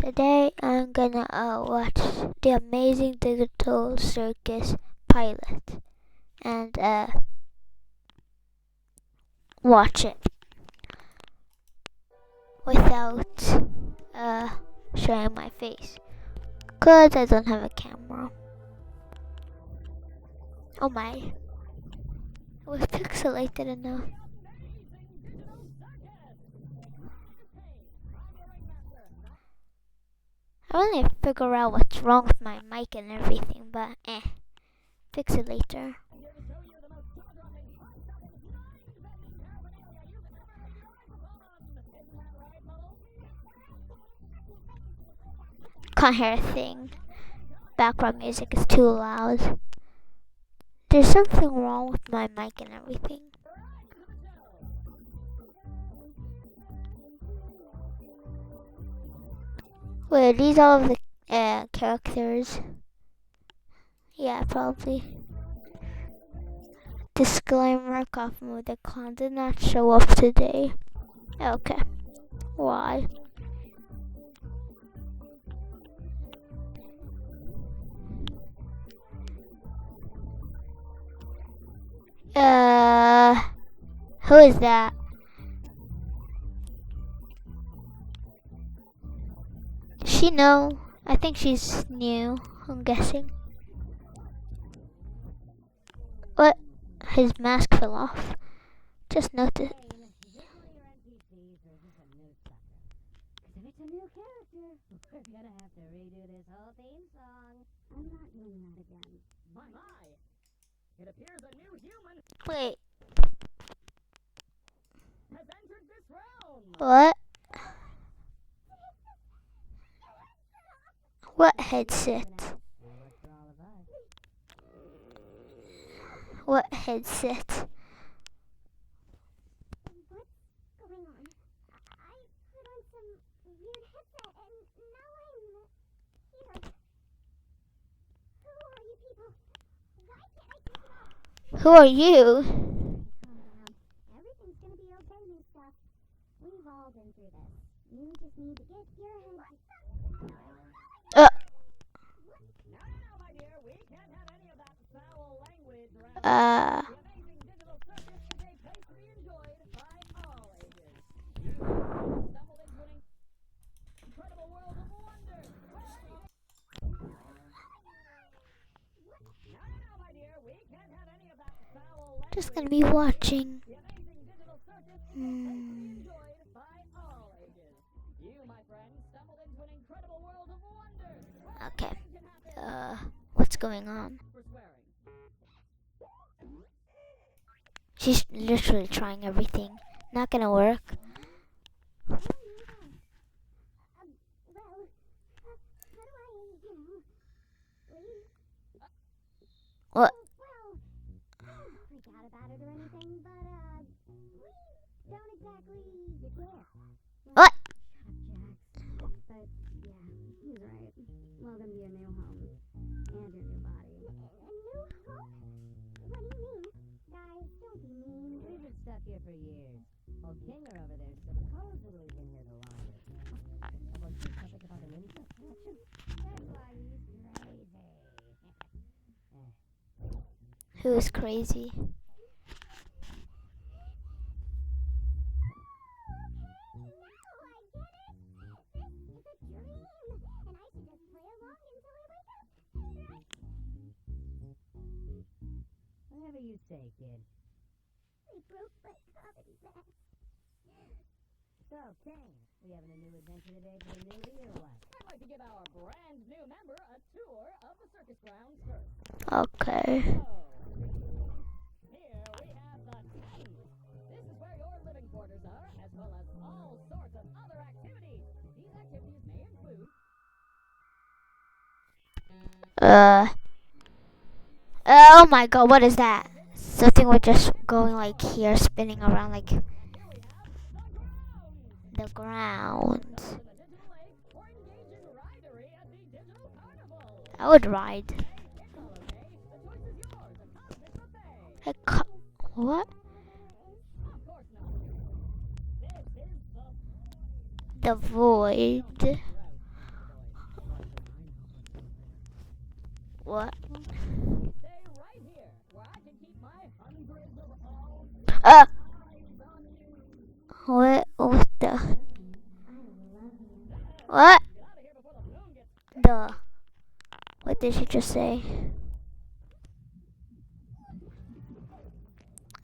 Today I'm gonna watch the Amazing Digital Circus pilot and watch it without showing my face, cause I don't have a camera. Oh my, it was pixelated enough. I really figure out what's wrong with my mic and everything, but fix it later. Can't hear a thing. Background music is too loud. There's something wrong with my mic and everything. Wait, are these all of the characters? Yeah, probably. Disclaimer, coffee mode, the clown did not show up today. Okay. Why? Who is that? She know? I think she's new, I'm guessing. What? His mask fell off. Just noticed. If it's a new character, we're gonna have to redo this whole theme song. I'm not doing that again. My! It appears a new human Wait. has entered this realm. What? What headset? What headset? What's going on? I put on some weird headset and now I'm here. Who are you people? Why can't I pick you up? Who are you? Calm down. Everything's gonna be okay, new stuff. We've all been through this. You just need to get your head. Uh. No, my dear. We can't have any of that foul language around. Uh. The Amazing Digital Circus is a place to be enjoyed by all ages. You stumbled into an incredible world of wonder. No, my dear. We can't have any of that foul language. Just gonna be watching. The Amazing Digital Circus is a place to be enjoyed by all ages. You, my friend, stumbled into an incredible world of wonder. Okay. What's going on? For swearing. She's literally trying everything. Not gonna work. What? Forgot about it or anything, but we don't exactly care. What? Jax. But yeah, he's right. Welcome to your new home and your new body. A new home? What do you mean? Guys, don't be mean. We've been stuck here for years. Well, Kinger over there supposedly been here the longest. Well, he's something about an insect connection. That's why he's crazy. Who is crazy? Whatever you say, kid. I broke my comedy back. So, King, we having a new adventure today for the newbie or what? I'd like to give our brand new member a tour of the circus grounds first. Okay. So, here we have the tent. This is where your living quarters are, as well as all sorts of other activities. These activities may include Oh my god, what is that? Something was just going like here, spinning around like the ground. I would ride. What? The void. What? Stay right here, where I can keep my hundreds of all Uh, eyes on you. what the? What? Get out of here before the balloon gets The. What did she just say?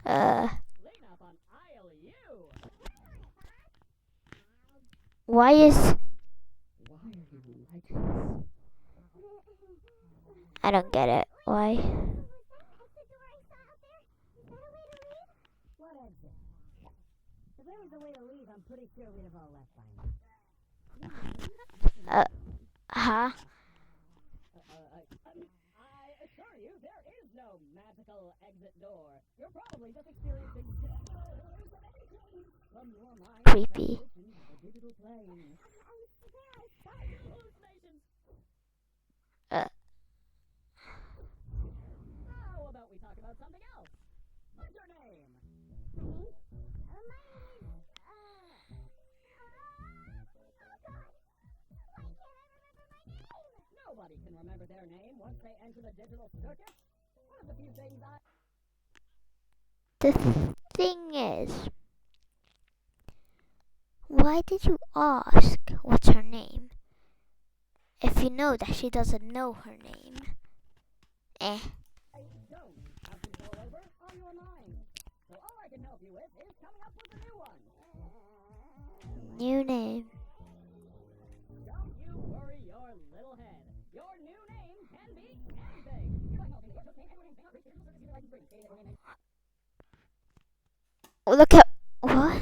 clean up on aisle U. Why is... Why are you like this? I don't get it. Why? What exit? If there was a way to leave, I'm pretty sure we'd have all left by now. Huh? I assure you, there is no magical exit door. You're probably just experiencing from your mind Creepy. transition to the digital plane. Hallucinations. Uh. How about we talk about something else? What's your name? Nobody can remember their name once they enter the digital circuit. One of the few things I... The thing is, why did you ask what's her name if you know that she doesn't know her name? don't have control over are your mind. So all I can help you with is coming up with a new one. New name. Don't you worry your little head. Your new name can be anything. Look at what?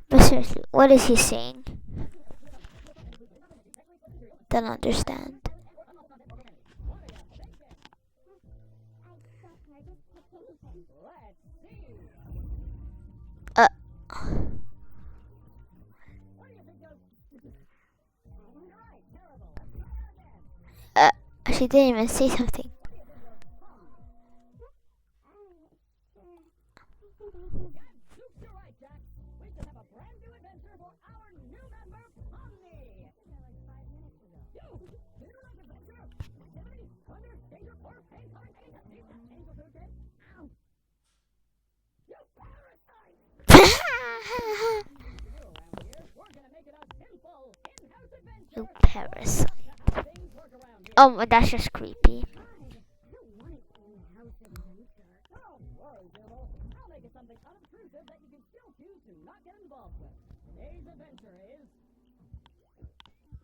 But seriously, what is he saying? Don't understand. Let's see. Uh. What do you think goes... You're right, terrible. She didn't even say something. You're right, Jack. We should have a brand new adventure for our new member, Omni. Like 5 minutes ago. Yo, do you like adventure? Activity? Thunder? Danger? Horror? Pain? Color? Angel food kid? Ow! You parasite! Around here, we're gonna make it a simple in-house adventure. You parasite. How things work around here. Oh, that's just creepy. I don't want it in-house adventure. Don't worry, Jibble. I'll make it something unobtrusive that you can still choose to not get involved with. Today's adventure is...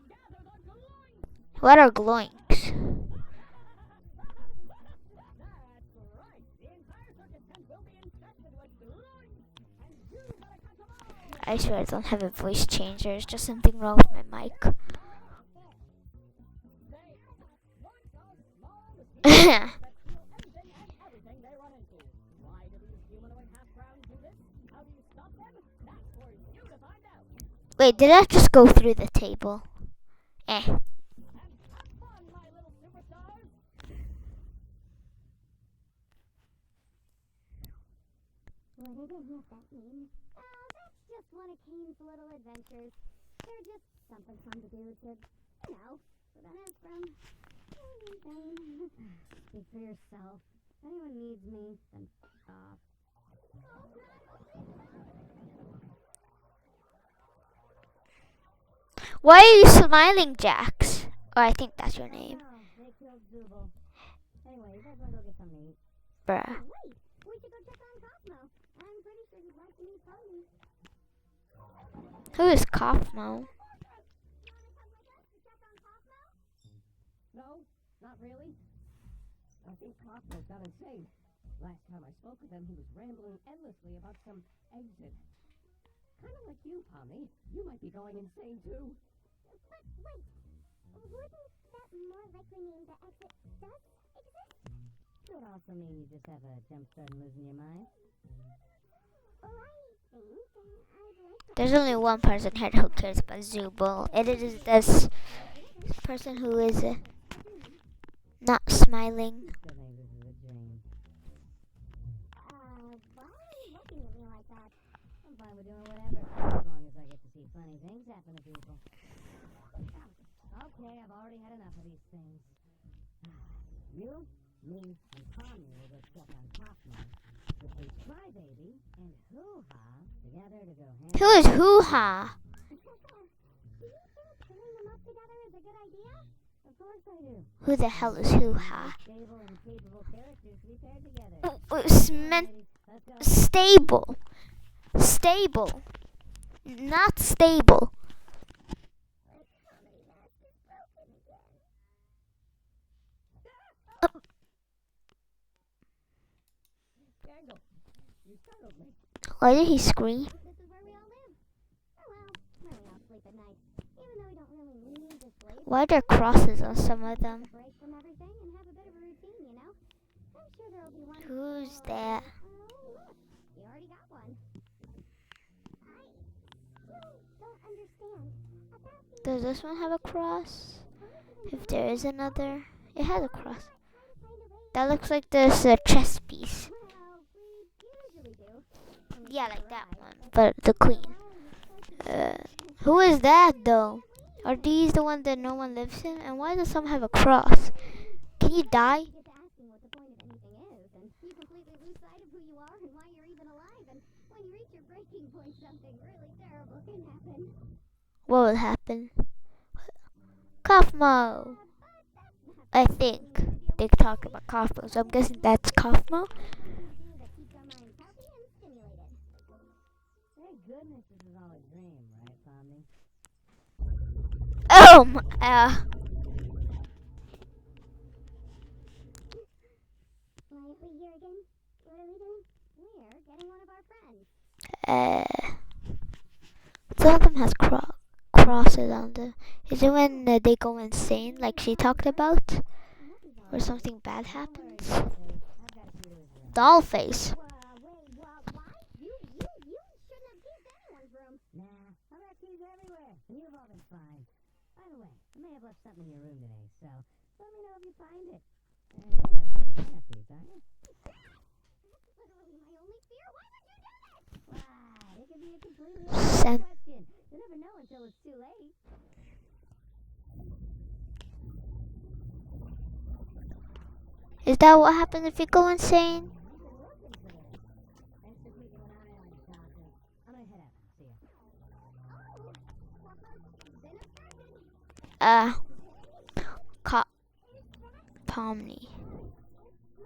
Gather the glowing... What are glowings? That's right. The entire circus tent will be infested with glowing. And you gotta catch them all. I swear I don't have a voice changer. There's just something wrong with my mic. Wait, did I just go through the table? What do you that mean? Oh, that's just one of Kane's little adventures. They're just something fun to do to, prevent us from anything. Speak for yourself. If anyone needs me, then f*** off. Why are you smiling, Jax? Oh, I think that's your name. Oh, they killed Zubul. Anyway, you guys wanna go get something to eat? Bruh. Wait, we should go check on Cosmo. I'm pretty sure he'd like to meet Pony. Who is Kaufmo? No, not really. I think Cosmo's got insane. Last time I spoke with him, he was rambling endlessly about some exit. Kind of like you, Pommy. You might be going insane, too. But wait, wouldn't that more likely mean the exit does exist? Could also mean you just have a jump start and losing your mind. Well, I think I'd like... There's only one person here who cares about Zubul. It is this person who is not smiling. Still think this is a dream. Why are you looking at me like that? I'm fine with doing whatever, as long as I get to see funny things happen to people. Okay, I've already had enough of these things. You, me, and Tommy will go check on Cosmo. With the crybaby and Hoo-Ha together to go hand. Who is Hoo-Ha? Do you think putting them up together is a good idea? Of course I do. Who the hell is Hoo-Ha? Stable and capable characters to be paired together. Stable. Stable. Not stable. Why did he scream? This is where we all live. Oh well, where we all sleep at night. Even though we don't really need to sleep. Why are there crosses on some of them? Break from everything and have a bit of a routine, you know? I'm sure there'll be one. Who's that? Oh, look. You already got one. I still don't understand about the Does this one have a cross? If there is another, it has a cross. That looks like there's a chess piece. well, we usually do. Yeah, like that one, but the queen. Who is that though? Are these the ones that no one lives in? And why does some have a cross? Can you die? You get to asking what the point of anything is, and you completely lose sight of who you are and why you're even alive. And when you reach your breaking point, something really terrible can happen. What will happen? Kaufmo! I think they talked about Kaufmo, so I'm guessing that's Kaufmo. That keeps our minds healthy and stimulated. Thank goodness this is all a dream, right, Pomni? Oh, Why are we here again? What are we doing? We're getting one of our friends. some of them has crosses on them. Is it when they go insane, like she talked about? Or something bad happens? Doll face. Wait, why? You shouldn't have used anyone's room. Nah, I've got keys everywhere, and you've all been fine. By the way, I may have left something in your room today, so let me know if you find it. You're not afraid of centipedes, are you? That's literally my only fear. Why would you do that? Why? It could be a completely Sen- question. You never know until it's too late. Is that what happens if you go insane? Thanks for keeping an eye on it, Doctor. I'm gonna head out. See ya. Pomni.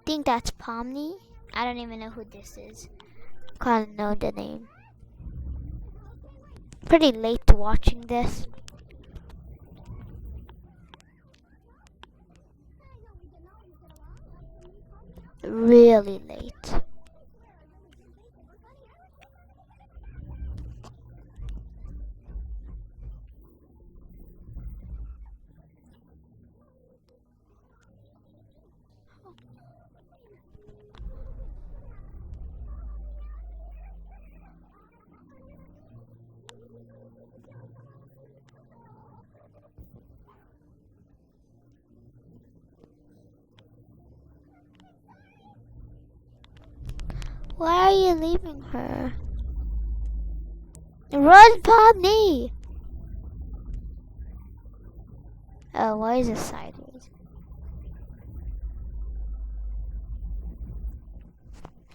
Think that's Pomni? I don't even know who this is. Can't know the name. Pretty late to watching this. Really late. Why are you leaving her? Run, Pomni! Oh, why is it sideways?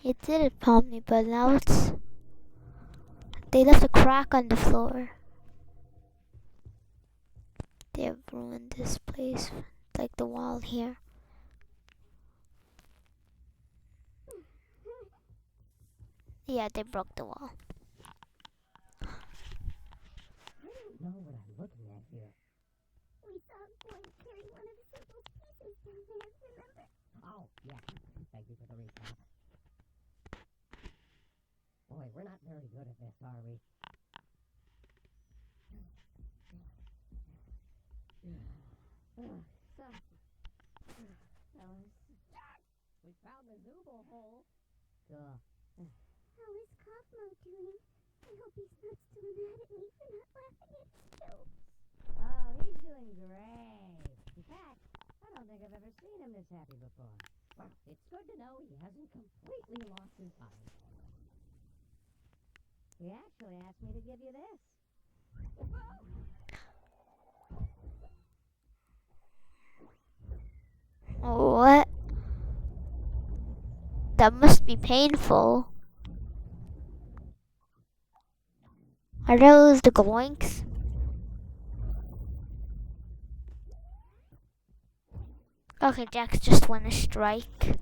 You did it, Pomni, but now it's... They left a crack on the floor. They have ruined this place, like the wall here. Yeah, they broke the wall. I don't know what I'm looking at here. We saw Boy carry one of the simple pieces down there, remember? Oh, yeah. Thank you for the recap. Boy, we're not very good at this, are we? We found the Zooble hole. Cool. How is Cosmo doing? I hope he's not still mad at me for not laughing at his jokes. Oh, he's doing great. In fact, I don't think I've ever seen him this happy before. Well, it's good to know he hasn't completely lost his mind. He actually asked me to give you this. What? That must be painful. Are those the goinks? Okay, Jax just won a strike.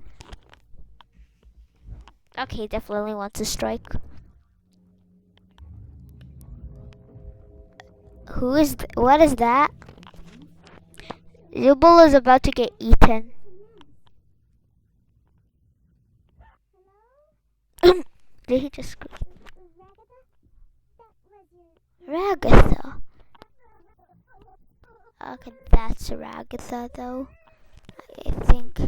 Okay, definitely wants a strike. What is that? Zubul is about to get eaten. Did he just scream? Ragatha. Okay, that's Ragatha though. I think.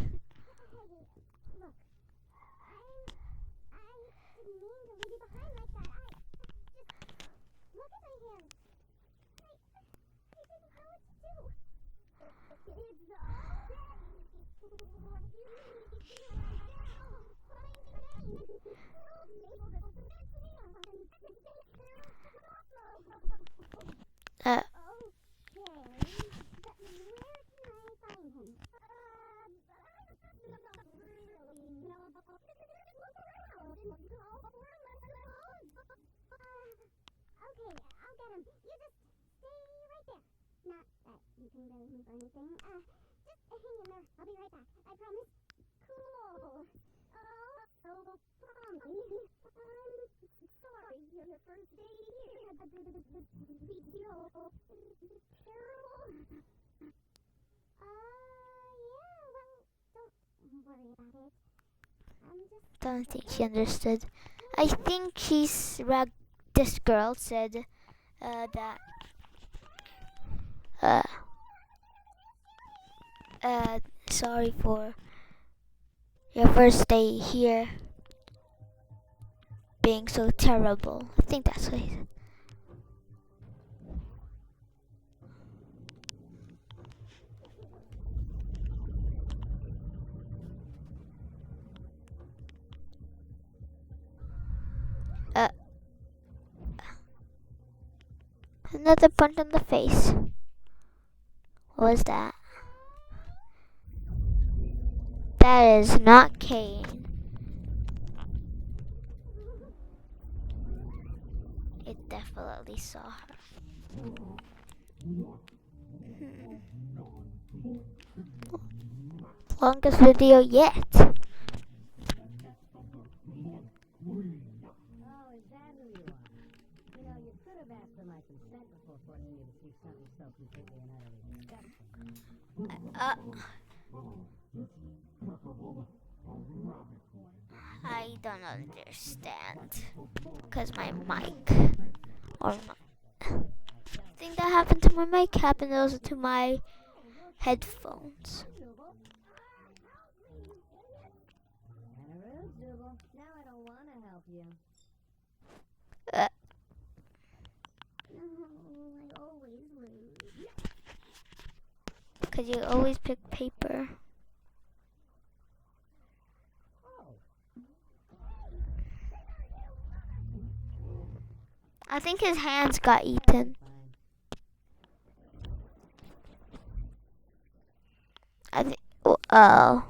Uh, Okay, I'll get him. You just stay right there. Not that you can really move or anything. Just hang in there. I'll be right back. I promise. Cool. So promptly. I'm sorry. Your first day here. The video. Terrible. Yeah. Well, don't worry about it. I'm just. don't think she understood. I think this girl said that sorry for your first day here being so terrible. I think that's what he said. Another punch in the face. What was that? That is not Kane. It definitely saw her. Longest video yet. Oh, is that who you are? You know, you could have asked for my consent before forcing me to see something so completely and utterly disgusting. I don't understand. Because my mic. Or my. Thing that happened to my mic happened also to my headphones. Now I don't want to help you. Uh, I always lose. Because you always pick paper. I think his hands got eaten. I think. Oh.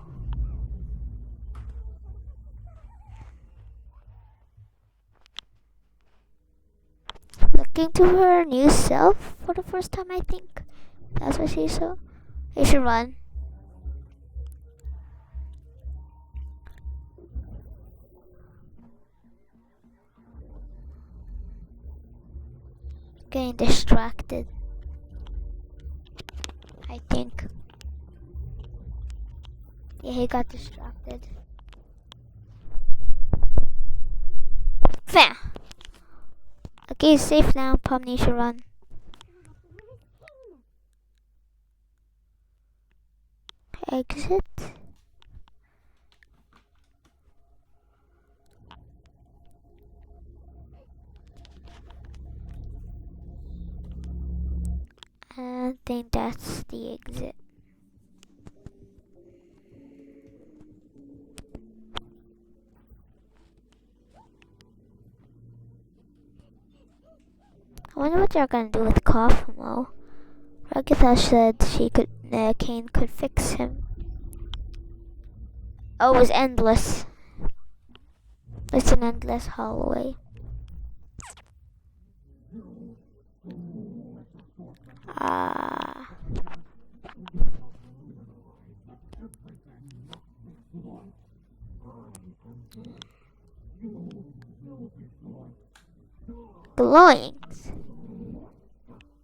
Looking to her new self for the first time, I think. That's what she saw. They should run. Getting distracted. I think. Yeah, he got distracted. Fair. Okay, he's safe now. Pomni should run. Exit. I think that's the exit. I wonder what they're gonna do with Kafumo. Ragatha said Kane could fix him. Oh, it was endless. It's an endless hallway. Ah. Glowings.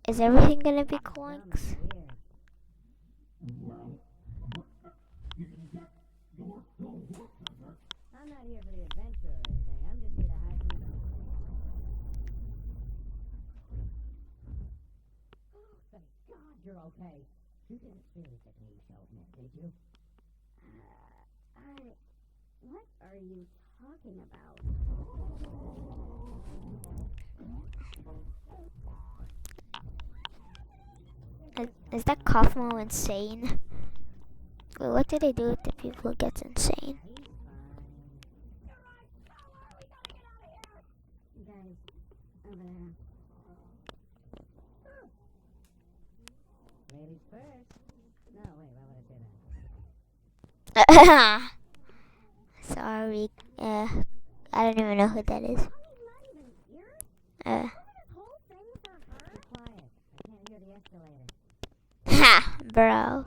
Is everything gonna be glowings? I'm not here for the adventure or anything. I'm just here to hide from the... Thank God you're okay. You didn't really get me yourself, did you? What are you talking about? Is that Kaufmo insane? Wait, what do they do with the people who gets insane? Guys, over there. Ladies first. No, wait, why would I say that? Sorry, I don't even know who that is. Quiet. I can't hear the escalator. Ha, bro.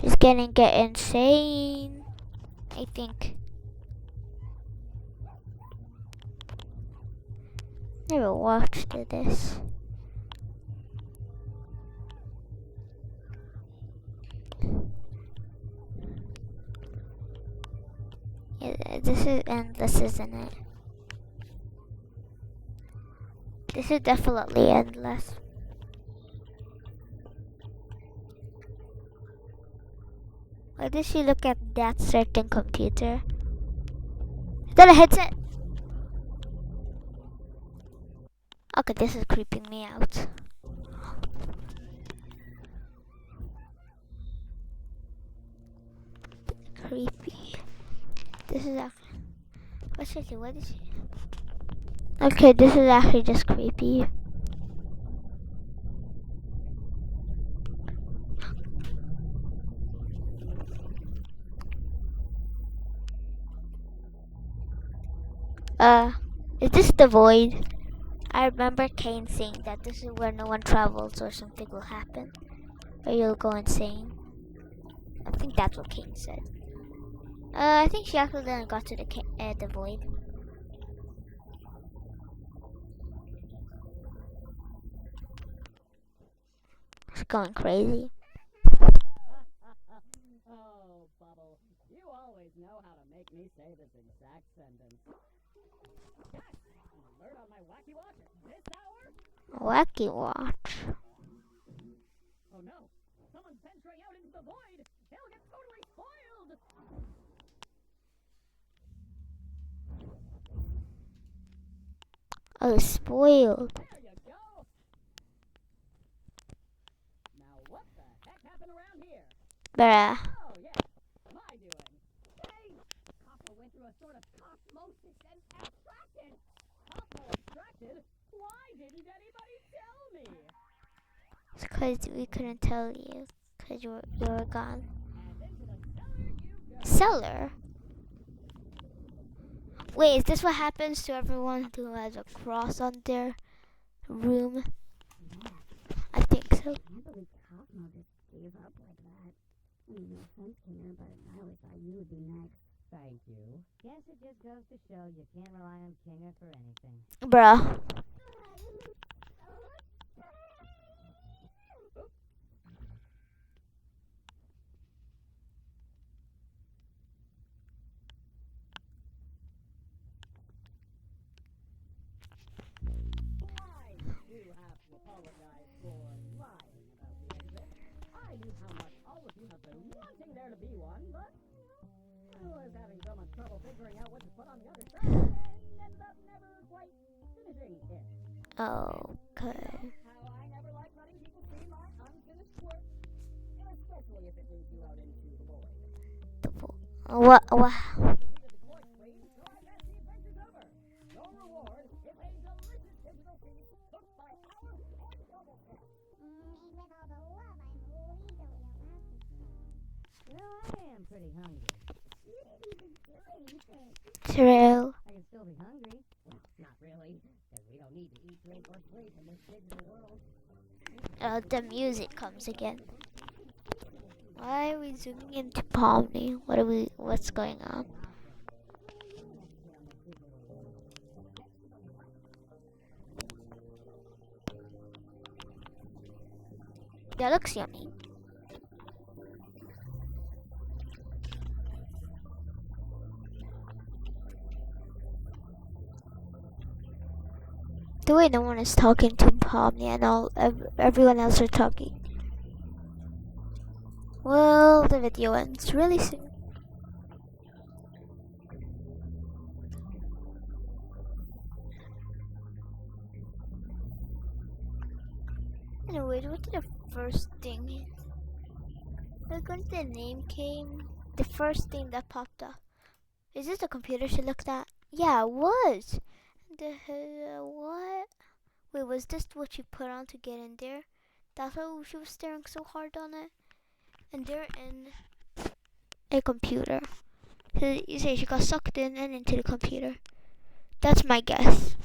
She's gonna get insane, I think. Never watched this. Yeah, this is endless, isn't it? This is definitely endless. Why did she look at that certain computer? Is that a headset? Okay, this is creeping me out. Creepy. This is actually... What should I say? What is she? Okay, this is actually just creepy. Is this the void? I remember Kane saying that this is where no one travels or something will happen. Or you'll go insane. I think that's what Kane said. I think she accidentally got to the void. She's going crazy. Oh, Bubble, you always know how to make me say this exact sentence. Yes, alert on my wacky watch at this hour? Wacky watch. Oh no, someone's venturing out into the void. They'll get totally spoiled. Oh, spoiled. There you go. Now what the heck happened around here? Bruh. Oh yeah, my doing. Hey, Coppo went through a sort of osmosis and abstracted. Coppo abstracted? Why didn't anybody tell me? It's because we couldn't tell you. Because you were gone. And into the cellar you go. Cellar? Wait, is this what happens to everyone who has a cross on their room? I think so. I can't believe Cosmo just gave up like that. I mean, no offense, Kinger, but I always thought you would be next. Thank you. Guess it just goes to show you can't rely on Kinger for anything. Bruh. I do have to apologize for lying about the exit. I knew how much all of you have been wanting there to be one, but I was having so much trouble figuring out what to put on the other side and ended up never quite finishing it. Okay. How I never like letting people see my unfinished work, especially if it leads you out into the void. What? Completed the course, please, so I guess the adventure's over. No reward if a delicious digital treat cooked by our own double chef. Made with all the love I'm legally allowed to. You know, I am pretty hungry. True. I can still be hungry. Well, not really, because we don't need to eat, drink, or sleep in this digital world. The music comes again. Why are we zooming into Pomni? What's going on? That looks yummy. The way no one is talking to Pomni and everyone else are talking. Well, the video ends really soon. Anyway, what did the first thing? Like when the name came, the first thing that popped up. Is this the computer she looked at? Yeah, it was. What? Wait, was this what she put on to get in there? That's why she was staring so hard on it. And they're in a computer. So you say she got sucked in and into the computer. That's my guess.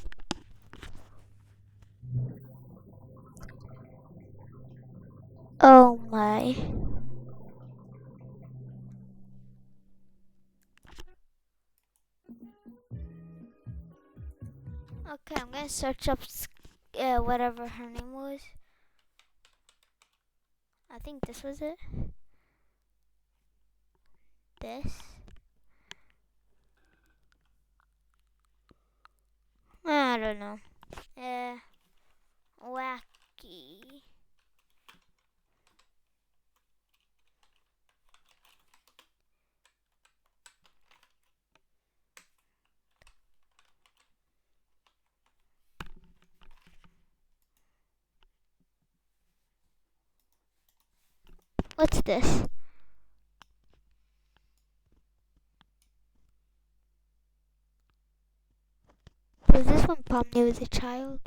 Oh my. Okay, I'm gonna search up whatever her name was. I think this was it. This. I don't know. Wacky. What's this? Was this when Pomni was a child?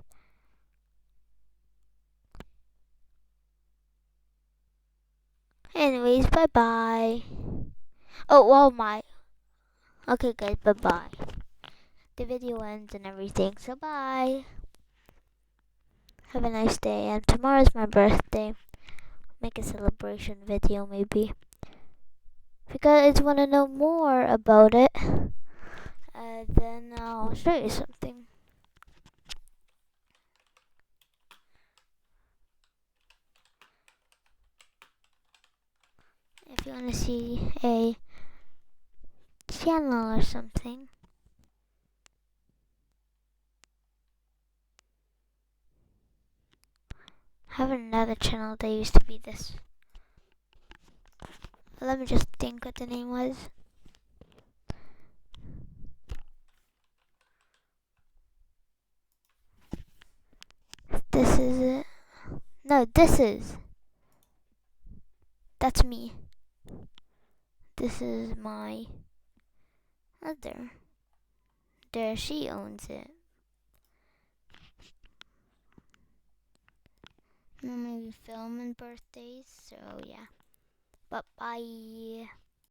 Anyways, bye bye. Oh my. Okay, guys, bye bye. The video ends and everything, so bye. Have a nice day, and tomorrow's my birthday. Make a celebration video, maybe. If you guys want to know more about it, then I'll show you something. If you want to see a channel or something. I have another channel that used to be this. Let me just think what the name was. This is it. No, this is. That's me. This is my other. There, she owns it. Maybe filming birthdays, so yeah. But bye.